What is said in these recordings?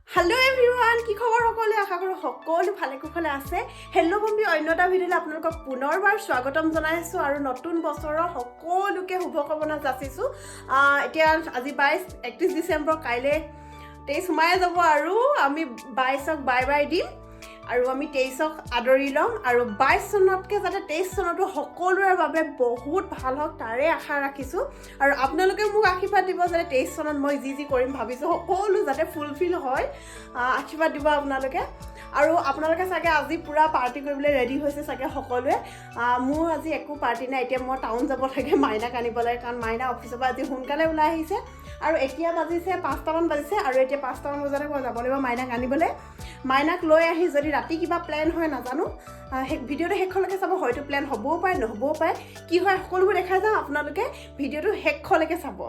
Hello everyone, কি খবৰ সকলোৱে আশা কৰো সকলো ভালে কুশলে আছে হেল্লো বম্বি অন্যটা ভিডিঅ'লৈ আপোনালোকক পুনৰবাৰ স্বাগতম জনাইছো আৰু নতুন বছৰৰ সকলোকে শুভকামনা যাচিছো এতিয়া আজি 31 ডিসেম্বৰ কাইলে 23 সোমাই যাব আৰু আমি 22ক বাই বাই দিম আৰু আমি 23ক আদৰি লম আৰু 22 চনতকে যাতে 23 চনটো সকলোৰে বাবে বহুত ভাল হওক তাৰে আশা ৰাখিছো আৰু আপোনালোকে মোক আশীৰ্বাদ দিব যাতে 23 চনত মই যি কৰিম ভাবিছো সকলো যাতে ফুলফিল হয় আশীৰ্বাদ দিব আপোনালোকে আৰু আপোনালোকে চাগে আজি পুৰা পাৰ্টি কৰিবলৈ ৰেডি হৈছে চাগে সকলোৱে মোৰ আজি একো পাৰ্টি নাই এতিয়া মই টাউন যাব লাগে মাইনাক আনিবলৈ কাৰণ মাইনা অফিচৰ পৰা আজি সোনকালে ওলাই আহিছে আৰু এতিয়া বাজিছে 5টা মান বাজিছে আৰু এতিয়া 5টা মান বজাতে মই যাব লাগিব মাইনাক আনিবলৈ মাইনাক লৈ আহি যদি ৰাতি কিবা প্ল্যান হয় নাজানো ভিডিঅ'টো শেষলৈকে চাব হয়তো প্ল্যান হ'বও পাৰে নহ'বও পাৰে কি হয় সকলোবোৰ দেখা যাম আপোনালোকে ভিডিঅ'টো শেষলৈকে চাব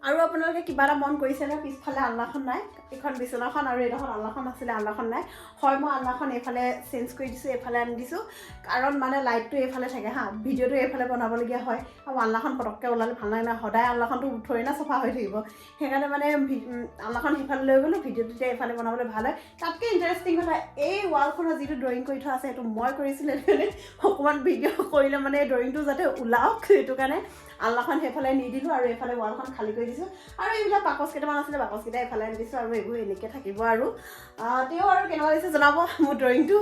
আৰু আপোনালোকে কিবা এটা মন কৰিছে নে পিছফালে আলনাখন নাই এখন বিছনাখন আৰু এডোখৰ আলনাখন আছিলে আলনাখন নাই হয় মই আলনাখন এইফালে চেঞ্জ কৰি দিছোঁ এইফালে আনি দিছোঁ কাৰণ মানে লাইটটো এইফালে থাকে হা ভিডিঅ'টো এইফালে বনাবলগীয়া হয় আৰু আলনাখন পটককৈ ওলালে ভাল লাগে না সদায় আলনাখনটো থৈ না চফা হৈ থাকিব সেইকাৰণে মানে আলনাখন সিফালে লৈ গ'লোঁ ভিডিঅ'টো তেতিয়া এইফালে বনাবলৈ ভাল হয় তাতকৈ ইণ্টাৰেষ্টিং কথা এই ৱালখনত যিটো ড্ৰয়িং কৰি থোৱা আছে সেইটো মই কৰিছিলোঁ সেইকাৰণে অকণমান ভিডিঅ' কৰিলে মানে ড্ৰয়িংটো যাতে ওলাওক সেইটো কাৰণে আলনাখন সেইফালে নিদিলোঁ আৰু এইফালে ৱালখন খালী কৰি দিছোঁ আৰু এইবিলাক বাকচ কেইটামান আছিলে বাকচকেইটা এইফালে আনি দিছোঁ আৰু এইবোৰ এনেকৈ থাকিব আৰু তেওঁ আৰু কেনেকুৱা লাগিছে জনাব মোৰ ড্ৰয়িংটো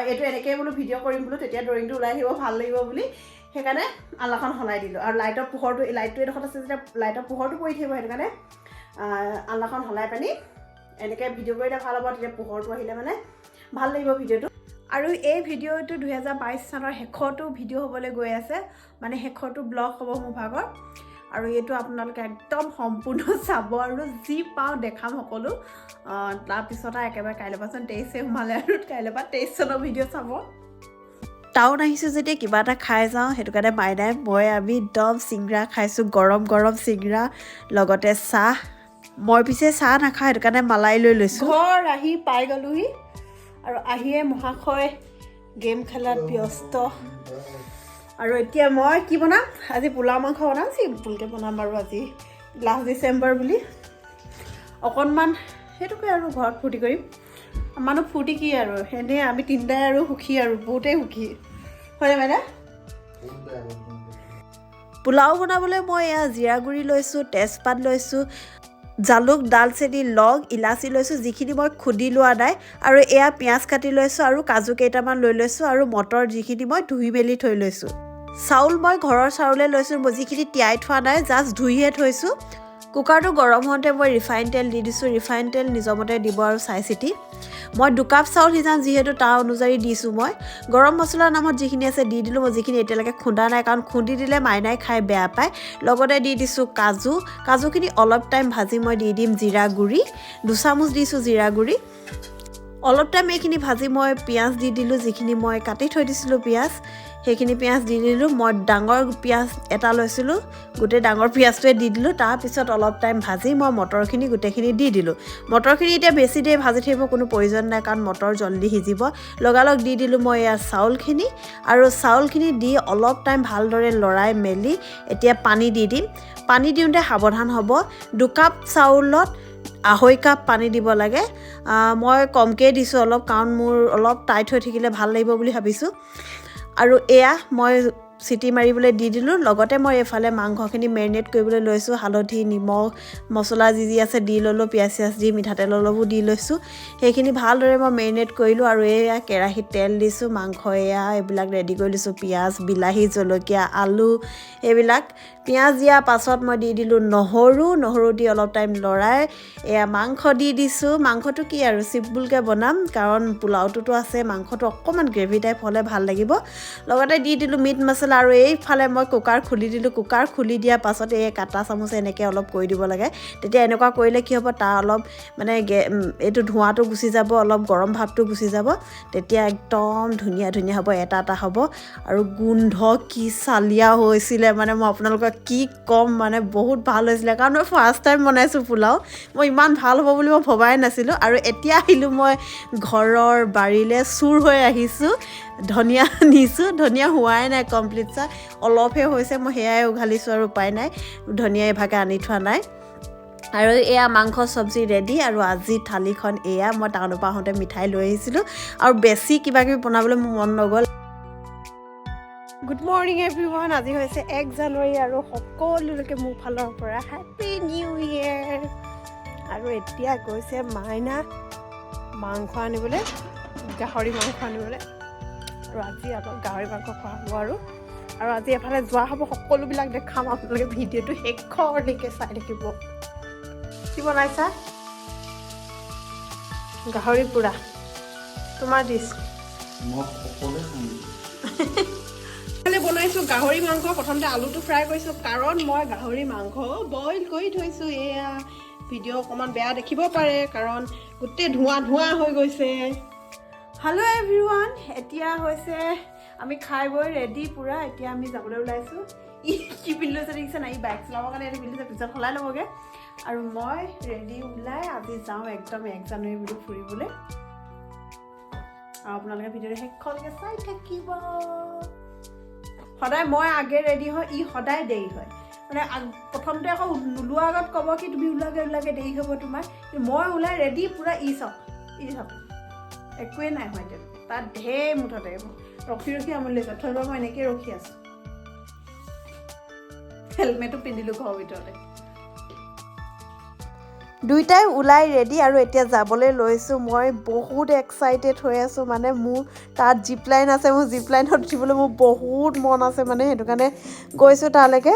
এইটো এনেকৈ বোলো ভিডিঅ' কৰিম বোলো তেতিয়া ড্ৰয়িংটো ওলাই আহিব ভাল লাগিব বুলি সেইকাৰণে আলনাখন সলাই দিলোঁ আৰু লাইটৰ পোহৰটো লাইটটো এডোখৰত আছে যেতিয়া লাইটৰ পোহৰটো পৰি থাকিব সেইটো কাৰণে আলনাখন সলাই পানি এনেকৈ ভিডিঅ' কৰিলে ভাল হ'ব তেতিয়া পোহৰটো আহিলে মানে ভাল লাগিব ভিডিঅ'টো আৰু এই ভিডিঅ'টো 2022 চনৰ শেষৰটো ভিডিঅ' হ'বলৈ গৈ আছে মানে শেষৰটো ব্লগ হ'ব মোৰ ভাগৰ আৰু এইটো আপোনালোকে একদম সম্পূৰ্ণ চাব আৰু যি পাওঁ দেখাম সকলো তাৰপিছত একেবাৰে কাইলৈ পাচন 23 সোমালে আৰু কাইলৈ পৰা 23 চনৰ ভিডিঅ' চাব টাউন আহিছোঁ যেতিয়া কিবা এটা খাই যাওঁ সেইটো কাৰণে মাইনাই মই আমি একদম চিংৰা খাইছোঁ গৰম গৰম চিংৰা লগতে চাহ মই পিছে চাহ নাখাওঁ সেইটো কাৰণে মালাই লৈ লৈছোঁ ঘৰ আহি পাই গ'লোহি আৰু আহিয়ে মহাশয় গেম খেলাত ব্যস্ত আৰু এতিয়া মই কি বনাম আজি পোলাও মাংস বনাম চিম্পুলকৈ বনাম আৰু আজি লাষ্ট ডিচেম্বৰ বুলি অকণমান সেইটোকে আৰু ঘৰত ফূৰ্তি কৰিম মানুহ ফূৰ্তি কি আৰু এনেই আমি তিনিটাই আৰু সুখী আৰু বহুতেই সুখী হয়নে মানে পোলাও বনাবলৈ মই এয়া জিৰা গুড়ি লৈছোঁ তেজপাত লৈছোঁ জালুক দালচেনি লং ইলাচি লৈছোঁ যিখিনি মই খুদি লোৱা নাই আৰু এয়া পিঁয়াজ কাটি লৈছোঁ আৰু কাজু কেইটামান লৈ লৈছোঁ আৰু মটৰ যিখিনি মই ধুই মেলি থৈ লৈছোঁ চাউল মই ঘৰৰ চাউলে লৈছোঁ মই যিখিনি তিয়াই থোৱা নাই জাষ্ট ধুইহে থৈছোঁ কুকাৰটো গৰম হওঁতে মই ৰিফাইন তেল দি দিছোঁ ৰিফাইন তেল নিজৰ মতে দিব আৰু চাই চিতি মই 2 কাপ চাউল সিজাম যিহেতু তাৰ অনুযায়ী দিছোঁ মই গৰম মছলাৰ নামত যিখিনি আছে দি দিলোঁ মই যিখিনি এতিয়ালৈকে খুন্দা নাই কাৰণ খুন্দি দিলে মাইনাই খাই বেয়া পায় লগতে দি দিছোঁ কাজুখিনি অলপ টাইম ভাজি মই দি দিম জিৰা গুড়ি 2 চামুচ দিছোঁ জিৰা গুড়ি অলপ টাইম এইখিনি ভাজি মই পিঁয়াজ দি দিলোঁ যিখিনি মই কাটি থৈ দিছিলোঁ পিঁয়াজ সেইখিনি পিঁয়াজ দি দিলোঁ মই ডাঙৰ পিঁয়াজ এটা লৈছিলোঁ গোটেই ডাঙৰ পিঁয়াজটোৱে দি দিলোঁ তাৰপিছত অলপ টাইম ভাজি মই মটৰখিনি গোটেইখিনি দি দিলোঁ মটৰখিনি এতিয়া বেছি দেৰি ভাজি থাকিব কোনো প্ৰয়োজন নাই কাৰণ মটৰ জল্দি সিজিব লগালগ দি দিলোঁ মই এয়া চাউলখিনি আৰু চাউলখিনি দি অলপ টাইম ভালদৰে লৰাই মেলি এতিয়া পানী দি দিম পানী দিওঁতে সাৱধান হ'ব 2 কাপ চাউলত 2.5 কাপ পানী দিব লাগে মই কমকৈ দিছোঁ অলপ কাৰণ মোৰ অলপ টাইট হৈ থাকিলে ভাল লাগিব বুলি ভাবিছোঁ আৰু এয়া মই চিটি মাৰিবলৈ দি দিলোঁ লগতে মই এইফালে মাংসখিনি মেৰিনেট কৰিবলৈ লৈছোঁ হালধি নিমখ মছলা যি আছে দি ল'লোঁ পিঁয়াজ চিয়াজ দি মিঠাতেল অলপো দি লৈছোঁ সেইখিনি ভালদৰে মই মেৰিনেট কৰিলোঁ আৰু এয়া কেৰাহীত তেল দিছোঁ মাংস এয়া এইবিলাক ৰেডি কৰি দিছোঁ পিঁয়াজ বিলাহী জলকীয়া আলু এইবিলাক পিঁয়াজ দিয়াৰ পাছত মই দি দিলোঁ নহৰু দি অলপ টাইম লৰাই এয়া মাংস দি দিছোঁ মাংসটো কি আৰু চিম্পুলকৈ বনাম কাৰণ পোলাওটোতো আছে মাংসটো অকণমান গ্ৰেভি টাইপ হ'লে ভাল লাগিব লগতে দি দিলোঁ মিট মছলা আৰু এইফালে মই কুকাৰ খুলি দিলোঁ কুকাৰ খুলি দিয়াৰ পাছত এই কাটা চামুচে এনেকৈ অলপ কৰি দিব লাগে তেতিয়া এনেকুৱা কৰিলে কি হ'ব তাৰ অলপ মানে এইটো ধোঁৱাটো গুচি যাব অলপ গৰম ভাৱটো গুচি যাব তেতিয়া একদম ধুনীয়া হ'ব এটা হ'ব আৰু গোন্ধ কি চালিয়া হৈছিলে মানে মই আপোনালোকক কি ক'ম মানে বহুত ভাল হৈছিলে কাৰণ মই ফাৰ্ষ্ট টাইম বনাইছোঁ পোলাও মই ইমান ভাল হ'ব বুলি মই ভবাই নাছিলোঁ আৰু এতিয়া আহিলোঁ মই ঘৰৰ বাৰীলৈ চুৰ হৈ আহিছোঁ ধনিয়া নিছোঁ ধনিয়া হোৱাই নাই কমপ্লিট চা অলপহে হৈছে মই সেয়াই উঘালিছোঁ আৰু উপায় নাই ধনিয়া এভাগে আনি থোৱা নাই আৰু এয়া মাংস চব্জি ৰেডি আৰু আজি থালিখন এয়া মই টাউনৰ পৰা আহোঁতে মিঠাই লৈ আহিছিলোঁ আৰু বেছি কিবা কিবি বনাবলৈ মোৰ মন নগ'ল গুড মৰ্ণিং এভৰিৱান আজি হৈছে 1 জানুৱাৰী আৰু সকলোলৈকে মোৰ ফালৰ পৰা হেপী নিউ ইয়েৰ আৰু এতিয়া গৈছে মাইনা মাংস আনিবলৈ গাহৰি মাংস আনিবলৈ আৰু আজি অলপ গাহৰি মাংস খোৱা হ'ব আৰু আজি এফালে যোৱা হ'ব সকলোবিলাক দেখাম আপোনালোকে ভিডিঅ'টো শেষলৈকে চাই থাকিব কি বনাইছা গাহৰি পুৰা তোমাৰ ডিছ মই সকলোৱে খাম বনাইছোঁ গাহৰি মাংস প্ৰথমতে আলুটো ফ্ৰাই কৰিছোঁ কাৰণ মই গাহৰি মাংস বইল কৰি থৈছোঁ এয়া ভিডিঅ' অকণমান বেয়া দেখিব পাৰে কাৰণ গোটেই ধোঁৱা হৈ গৈছে হেল্ল' এভৰিৱান এতিয়া হৈছে আমি খাই বৈ ৰেডি পূৰা এতিয়া আমি যাবলৈ ওলাইছোঁ কি পিন্ধি লৈছে দেখিছে নাই বাইক চলাবৰ কাৰণে এইটো পিন্ধিছে পিছত সলাই ল'বগৈ আৰু মই ৰেডি ওলাই আজি যাওঁ একদম 1 জানুৱাৰী বুলি ফুৰিবলৈ আৰু আপোনালোকে ভিডিঅ'টো শেষলৈকে চাই থাকিব সদায় মই আগে ৰেডি হয় ই সদায় দেৰি হয় মানে প্ৰথমতে আকৌ নোলোৱাৰ আগত ক'ব কি তুমি ওলাগে দেৰি হ'ব তোমাৰ মই ওলাই ৰেডি পূৰা ই চাওক একোৱেই নাই হয় তাত ঢেৰ মুঠতে ৰখি আমনি লাগিছে থৈ মই এনেকৈ ৰখি আছোঁ হেলমেটো পিন্ধিলোঁ ঘৰৰ ভিতৰতে দুইটাই ওলাই ৰেডি আৰু এতিয়া যাবলৈ লৈছোঁ মই বহুত এক্সাইটেড হৈ আছোঁ মানে মোৰ তাত জিপ লাইন আছে মোৰ জিপ লাইনত উঠিবলৈ মোৰ বহুত মন আছে মানে সেইটো কাৰণে গৈছোঁ তালৈকে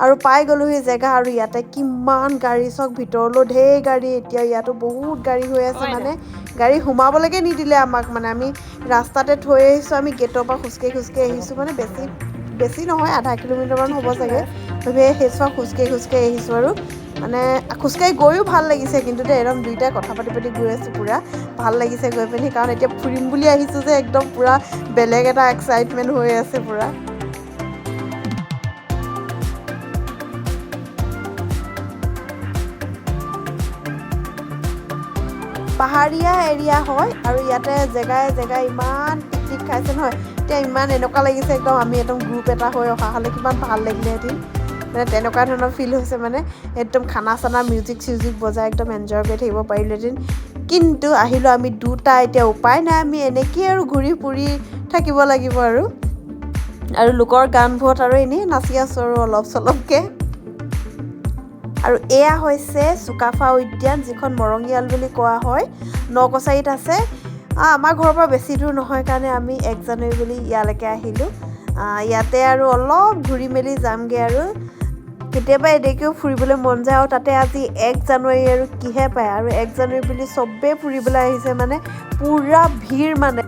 আৰু পাই গ'লোহি জেগা আৰু ইয়াতে কিমান গাড়ী চাওক ভিতৰলৈ ঢেৰ গাড়ী এতিয়া ইয়াতো বহুত গাড়ী হৈ আছে মানে গাড়ী সোমাবলৈকে নিদিলে আমাক মানে আমি ৰাস্তাতে থৈ আহিছোঁ আমি গেটৰ পৰা খোজকাঢ়ি আহিছোঁ মানে বেছি নহয় আধা কিলোমিটাৰমান হ'ব চাগে সেইচোৱা খোজকাঢ়ি আহিছোঁ আৰু মানে খোজকাঢ়ি গৈও ভাল লাগিছে কিন্তু একদম দুইটাই কথা পাতি গৈ আছোঁ পূৰা ভাল লাগিছে গৈ পিনি কাৰণ এতিয়া ফুৰিম বুলি আহিছোঁ যে একদম পূৰা বেলেগ এটা এক্সাইটমেণ্ট হৈ আছে পূৰা পাহাৰীয়া এৰিয়া হয় আৰু ইয়াতে জেগাই ইমান পিকনিক খাইছে নহয় এতিয়া ইমান এনেকুৱা লাগিছে একদম আমি একদম গ্ৰুপ এটা হৈ অহা হ'লে কিমান ভাল লাগিলেহেঁতেন মানে তেনেকুৱা ধৰণৰ ফিল হৈছে মানে একদম খানা চানা মিউজিক বজাই একদম এনজয় কৰি থাকিব পাৰিলোহেঁতেন কিন্তু আহিলোঁ আমি দুটা এতিয়া উপায় নাই আমি এনেকেই আৰু ঘূৰি ফুৰি থাকিব লাগিব আৰু লোকৰ গানবোৰত আৰু এনেই নাচি আছোঁ আৰু অলপ চলপকৈ আৰু এয়া হৈছে চুকাফা উদ্যান যিখন মৰঙীয়াল বুলি কোৱা হয় নকছাৰীত আছে আমাৰ ঘৰৰ পৰা বেছি দূৰ নহয় কাৰণে আমি 1 জানুৱাৰী বুলি ইয়ালৈকে আহিলোঁ ইয়াতে আৰু অলপ ঘূৰি মেলি যামগৈ আৰু কেতিয়াবা এনেকৈও ফুৰিবলৈ মন যায় আৰু তাতে আজি 1 জানুৱাৰী আৰু কিহে পায় আৰু 1 জানুৱাৰী বুলি চবেই ফুৰিবলৈ আহিছে মানে পূৰা ভিৰ মানে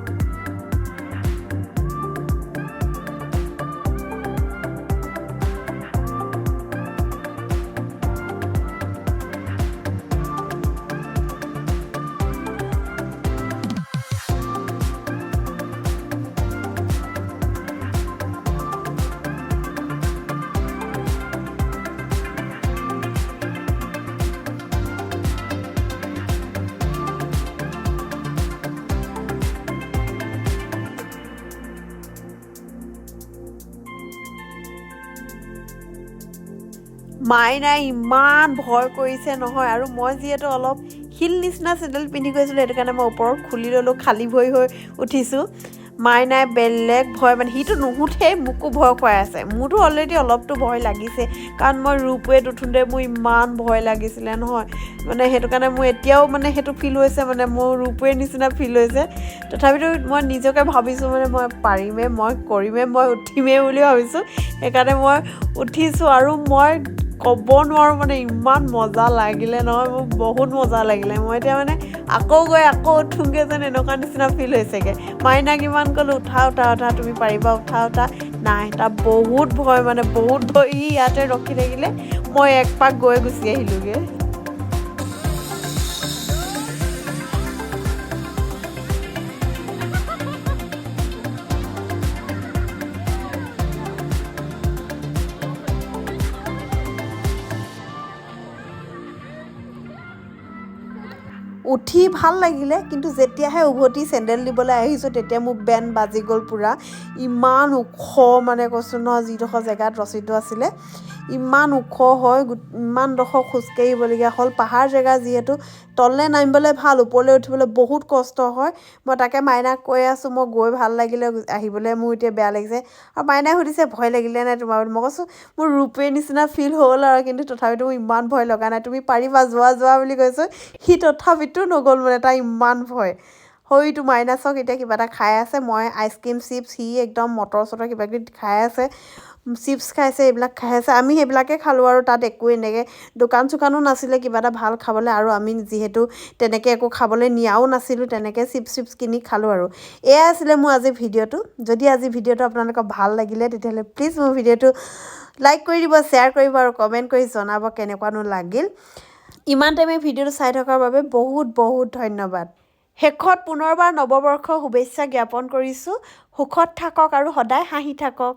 মাইনাই ইমান ভয় কৰিছে নহয় আৰু মই যিহেতু অলপ হিল নিচিনা চেণ্ডেল পিন্ধি গৈছিলোঁ সেইটো কাৰণে মই ওপৰত খুলি ল'লোঁ খালী ভৰি হৈ উঠিছোঁ মাইনাই বেলেগ ভয় মানে সিটো নুঠেই মোকো ভয় খুৱাই আছে মোৰতো অলৰেডি অলপতো ভয় লাগিছে কাৰণ মই ৰোপৱেত উঠোঁতে মোৰ ইমান ভয় লাগিছিলে নহয় মানে সেইটো কাৰণে মোৰ এতিয়াও মানে সেইটো ফিল হৈছে মানে মোৰ ৰোপৱে নিচিনা ফিল হৈছে তথাপিতো মই নিজকে ভাবিছোঁ মানে মই পাৰিমেই মই কৰিমেই মই উঠিমেই বুলি ভাবিছোঁ সেইকাৰণে মই উঠিছোঁ আৰু মই ক'ব নোৱাৰোঁ মানে ইমান মজা লাগিলে নহয় মোৰ বহুত মজা লাগিলে মই এতিয়া মানে আকৌ উঠোঁগৈ যেন এনেকুৱা নিচিনা ফিল হৈছেগৈ মাইনাক ইমান ক'লোঁ উঠা তুমি পাৰিবা উঠা নাই তাৰ বহুত ভয় মানে বহুত ভয় ই ইয়াতে ৰখি থাকিলে মই এক পাক গৈ গুচি আহিলোঁগৈ উঠি ভাল লাগিলে কিন্তু যেতিয়াহে উভতি চেণ্ডেল দিবলৈ আহিছোঁ তেতিয়া মোৰ বেণ্ড বাজি গ'ল পূৰা ইমান ওখ মানে কৈছোঁ নহয় যিডোখৰ জেগাত ৰচিটো আছিলে ইমান ওখ হয় ইমান ডোখৰ খোজকাঢ়িবলগীয়া হ'ল পাহাৰ জেগা যিহেতু তললৈ নামিবলৈ ভাল ওপৰলৈ উঠিবলৈ বহুত কষ্ট হয় মই তাকে মাইনাক কৈ আছোঁ মই গৈ ভাল লাগিলে আহিবলৈ মোৰ এতিয়া বেয়া লাগিছে আৰু মাইনাই সুধিছে ভয় লাগিলে নাই তোমাৰ মই কৈছোঁ মোৰ ৰূপে নিচিনা ফিল হ'ল আৰু কিন্তু তথাপিতো ইমান ভয় লগা নাই তুমি পাৰিবা যোৱা বুলি কৈছোঁ সি তথাপিতো নগ'ল মানে তাৰ ইমান ভয় সৈটো মাইনাছক এতিয়া কিবা এটা খাই আছে মই আইচক্ৰীম চিপছ সি একদম মটৰ চটৰ কিবা কিবি খাই আছে চিপছ খাইছে এইবিলাক খাই আছে আমি সেইবিলাকে খালোঁ আৰু তাত একো এনেকৈ দোকান চোকানো নাছিলে কিবা এটা ভাল খাবলৈ আৰু আমি যিহেতু তেনেকৈ একো খাবলৈ নিয়াও নাছিলোঁ তেনেকৈ চিপছ কিনি খালোঁ আৰু এয়া আছিলে মোৰ আজি ভিডিঅ'টো যদি আজি ভিডিঅ'টো আপোনালোকৰ ভাল লাগিলে তেতিয়াহ'লে প্লিজ মোৰ ভিডিঅ'টো লাইক কৰি দিব শ্বেয়াৰ কৰিব আৰু কমেণ্ট কৰি জনাব কেনেকুৱানো লাগিল ইমান টাইমে ভিডিঅ'টো চাই থকাৰ বাবে বহুত বহুত ধন্যবাদ শেষত পুনৰবাৰ নৱবৰ্ষৰ শুভেচ্ছা জ্ঞাপন কৰিছোঁ সুখত থাকক আৰু সদায় হাঁহি থাকক